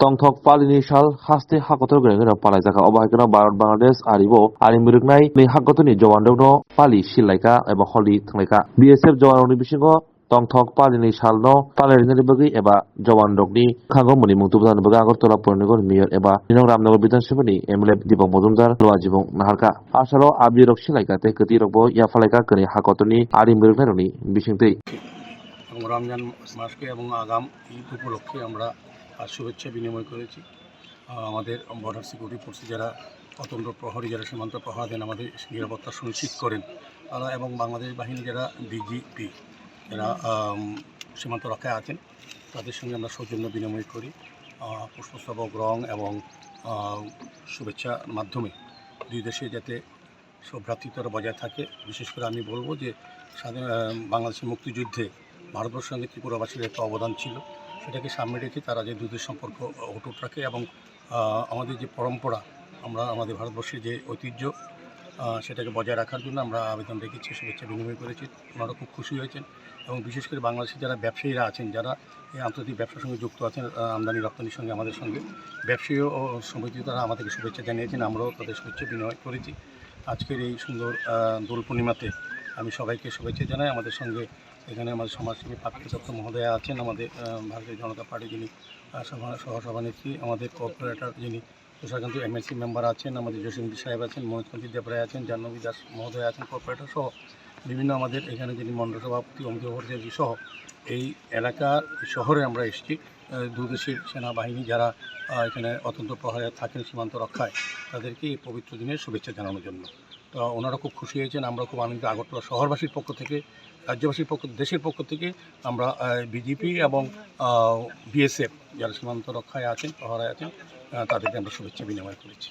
tongthok palini sal haste hakotor grengra palaijaka obahakena Bharat Bangladesh aribo ari muruknai ni hakotoni jawandokno pali silaika eba holi thangleka BSF jawanrokni bisingo tongthok palini salno talerni bagi eba jawandokni khangomoni mungtubjani bagi Agartala Purnigar Mayor eba Ninong Ramnagar Bidhan Sabhani MLA Dipok Majumdar Lowajibong Naharka asalo abirok silaika te ketirokbo yafalaika kani hakotoni ari muruknai bisingtei Ramzan মাসকে এবং আগাম ঈদ উপলক্ষে আমরা শুভেচ্ছা বিনিময় করেছি। আমাদের border security ফোর্সে যারা অতন্ত্র প্রহরী যারা সীমান্ত প্রহরা দেন আমাদের নিরাপত্তা সুনিশ্চিত করেন তারা এবং বাংলাদেশ বাহিনী যারা বিজিপি যারা সীমান্ত রক্ষায় আছেন তাদের সঙ্গে আমরা সৌজন্য বিনিময় করি পুষ্পস্তবক রং এবং শুভেচ্ছার মাধ্যমে দুই দেশে যাতে সৌভ্রাতৃত্বটা বজায় থাকে। বিশেষ করে আমি বলবো যে বাংলাদেশের মুক্তিযুদ্ধে ভারতবর্ষের সঙ্গে ত্রিপুরাবাসীর একটা অবদান ছিল, সেটাকে সামনে রেখে তারা যে দুদের সম্পর্ক অটুট রাখে এবং আমাদের যে পরম্পরা আমরা আমাদের ভারতবর্ষের যে ঐতিহ্য সেটাকে বজায় রাখার জন্য আমরা আবেদন রেখেছি, শুভেচ্ছা বিনিময় করেছি। ওনারা খুব খুশি হয়েছেন এবং বিশেষ করে বাংলাদেশের যারা ব্যবসায়ীরা আছেন যারা এই আন্তর্জাতিক ব্যবসার সঙ্গে যুক্ত আছেন আমদানি রপ্তানির সঙ্গে আমাদের সঙ্গে ব্যবসায়ী ও সমিতি তারা আমাদেরকে শুভেচ্ছা জানিয়েছেন, আমরাও তাদের শুভেচ্ছা বিনিময় করেছি। আজকের এই সুন্দর দোল পূর্ণিমাতে আমি সবাইকে শুভেচ্ছা জানাই। আমাদের সঙ্গে এখানে আমাদের সমাজসেবী পার্থী দত্ত মহোদয়া আছেন, আমাদের ভারতীয় জনতা পার্টি যিনি সহসভানেত্রী, আমাদের কর্পোরেটর যিনি তুষারকান্ত MLC মেম্বার আছেন, আমাদের জসিমুদ্দিন সাহেব আছেন, মনোজকান্তি দেবরায় আছেন, জাহ্নবী দাস মহোদয় আছেন কর্পোরেটর সহ বিভিন্ন আমাদের এখানে যিনি মণ্ডল সভাপতি অমিত ভট্টাচার্য সহ এই এলাকার শহরে আমরা এসেছি দুদেশের সেনাবাহিনী যারা এখানে অত্যন্ত প্রহরে থাকেন সীমান্ত রক্ষায় তাদেরকে এই পবিত্র দিনের শুভেচ্ছা জানানোর জন্য। তো ওনারা খুব খুশি হয়েছেন, আমরা খুব আনন্দিত। আগরতলা শহরবাসীর পক্ষ থেকে রাজ্যবাসীর পক্ষ দেশের পক্ষ থেকে আমরা বিজেপি এবং BSF যারা সীমান্ত রক্ষায় আছেন প্রহরায় আছেন তাদেরকে আমরা শুভেচ্ছা বিনিময় করেছি।